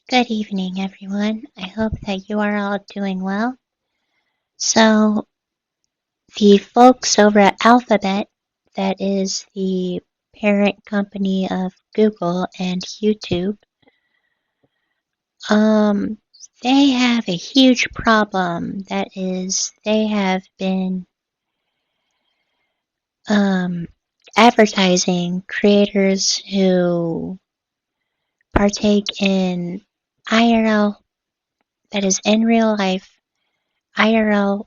Good evening, everyone. I hope that you are all doing well. So, the folks over at Alphabet, that is the parent company of Google and YouTube, they have a huge problem. That is, they have been advertising creators who partake in IRL, that is in real life, IRL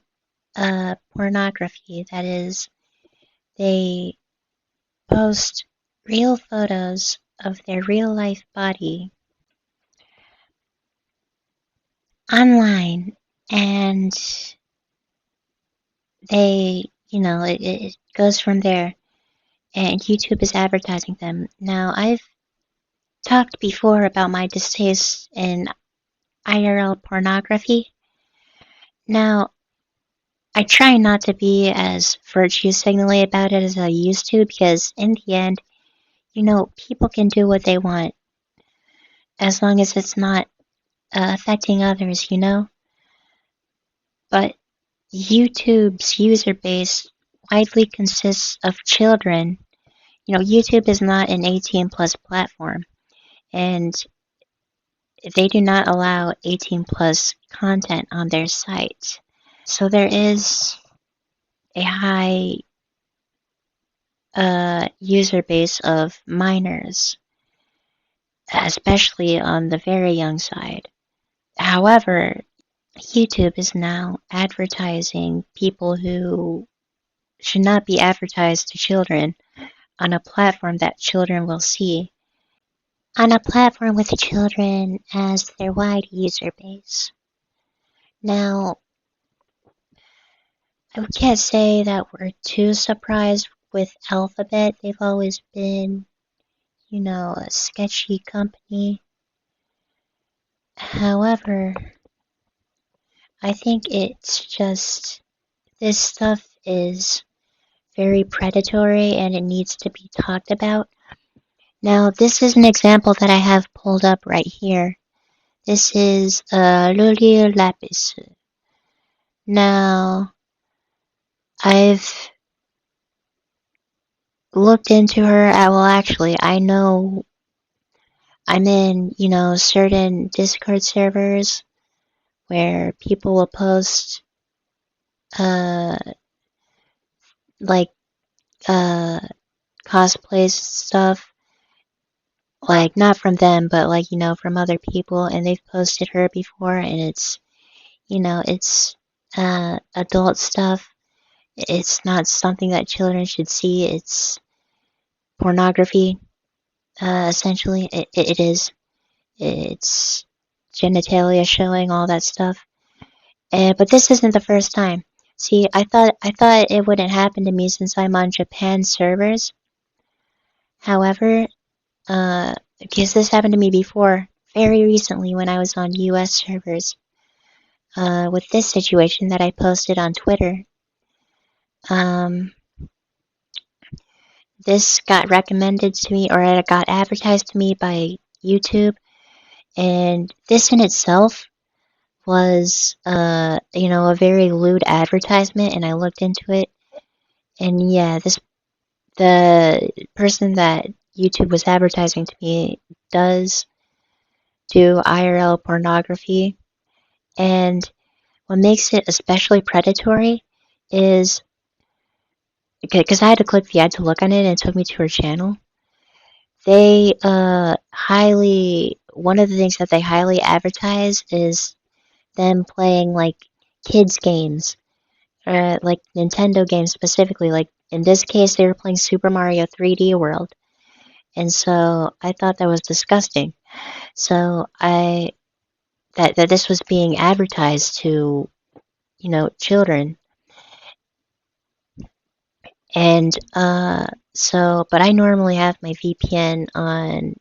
pornography. That is, they post real photos of their real life body online, and it goes from there, and YouTube is advertising them. Now, I've talked before about my distaste in IRL pornography. Now, I try not to be as virtue signaling about it as I used to, because in the end, people can do what they want as long as it's not affecting others, But YouTube's user base widely consists of children. YouTube is not an 18 plus platform, and they do not allow 18 plus content on their site. So there is a high user base of minors, especially on the very young side. However, YouTube is now advertising people who should not be advertised to children on a platform that children will see, on a platform with children as their wide user base. Now, I can't say that we're too surprised with Alphabet. They've always been, a sketchy company. However, I think it's just, this stuff is very predatory and it needs to be talked about. Now, this is an example that I have pulled up right here. This is Loli Lapis. Now, I've looked into her. Well, actually, I know I'm in, certain Discord servers where people will post, like, cosplay stuff, like, not from them, but, like, from other people, and they've posted her before, and it's, it's, adult stuff. It's not something that children should see. It's pornography, essentially. It is. It's genitalia showing, all that stuff. But this isn't the first time. See, I thought it wouldn't happen to me since I'm on Japan servers. However, because this happened to me before, very recently when I was on US servers, with this situation that I posted on Twitter. This got recommended to me, or it got advertised to me by YouTube, and this in itself was, a very lewd advertisement, and I looked into it, and yeah, the person that YouTube was advertising to me does do IRL pornography, and what makes it especially predatory is, because I had to click the ad to look on it, and it took me to her channel. They one of the things that they highly advertise is them playing like kids games, like Nintendo games specifically. Like in this case, they were playing Super Mario 3D World, and so I thought that was disgusting. So that this was being advertised to, children, and but I normally have my VPN on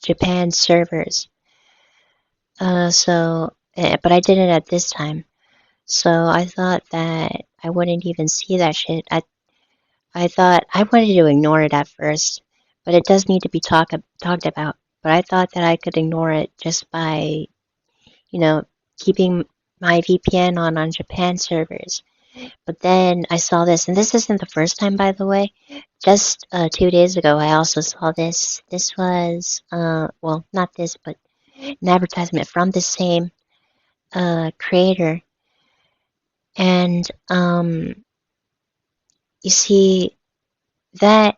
Japan servers. But I did it at this time. So I thought that I wouldn't even see that shit. I thought I wanted to ignore it at first, but it does need to be talked about. But I thought that I could ignore it just by, you know, keeping my VPN on Japan servers. But then I saw this, and this isn't the first time, by the way. Just 2 days ago, I also saw this. This was, well, not this, but an advertisement from the same creator. And you see, that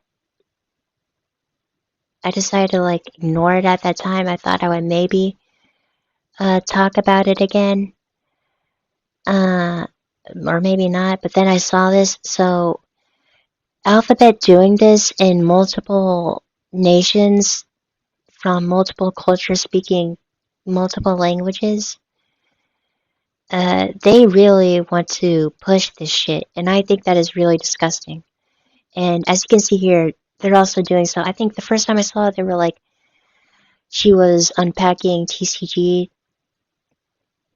I decided to like ignore it at that time. I thought I would maybe talk about it again, uh, or maybe not. But then I saw this. So Alphabet doing this in multiple nations from multiple cultures speaking multiple languages. They really want to push this shit, and I think that is really disgusting. And as you can see here, they're also doing so. I think the first time I saw it, they were like, she was unpacking TCG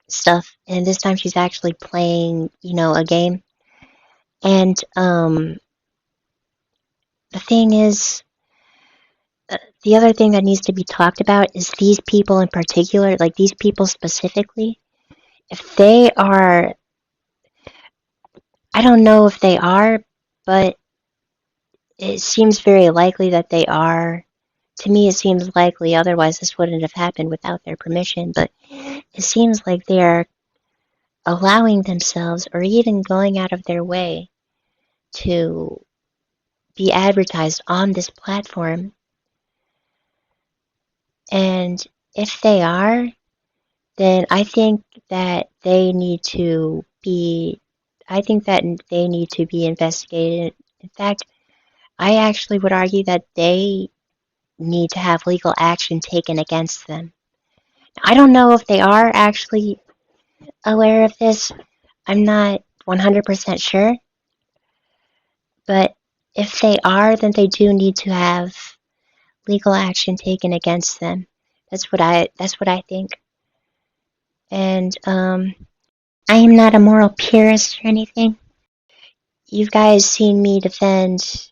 stuff, and this time she's actually playing, a game. And the thing is, the other thing that needs to be talked about is these people in particular, like these people specifically. If they are, I don't know if they are, but it seems very likely that they are. To me, it seems likely, otherwise, this wouldn't have happened without their permission. But it seems like they are allowing themselves or even going out of their way to be advertised on this platform. And if they are, then I think that they need to be investigated. In fact, I actually would argue that they need to have legal action taken against them. I don't know if they are actually aware of this. I'm not 100% sure. But if they are, then they do need to have legal action taken against them. That's what I think. And I am not a moral purist or anything. You guys seen me defend.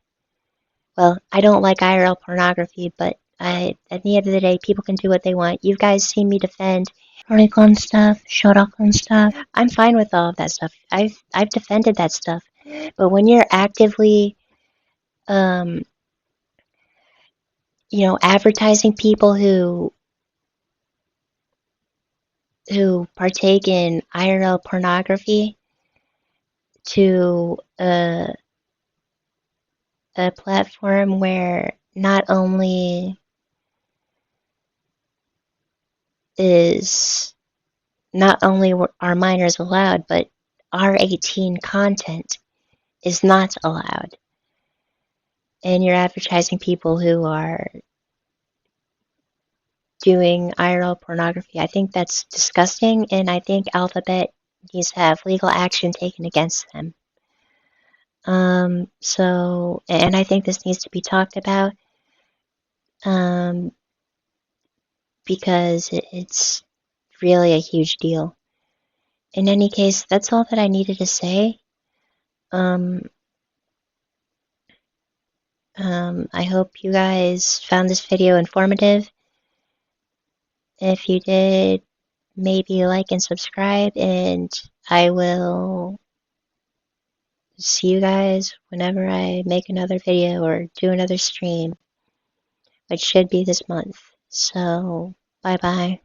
Well, I don't like IRL pornography, but at the end of the day, people can do what they want. You guys seen me defend Oricon stuff, Shorokon stuff. I'm fine with all of that stuff. I've defended that stuff. But when you're actively, um, advertising people who partake in IRL pornography to a platform where not only is not only are minors allowed, but R18 content is not allowed. And you're advertising people who are doing IRL pornography. I think that's disgusting, and I think Alphabet needs to have legal action taken against them. And I think this needs to be talked about, because it's really a huge deal. In any case, that's all that I needed to say. I hope you guys found this video informative. If you did, maybe like and subscribe, and I will see you guys whenever I make another video or do another stream, which should be this month. So, bye bye.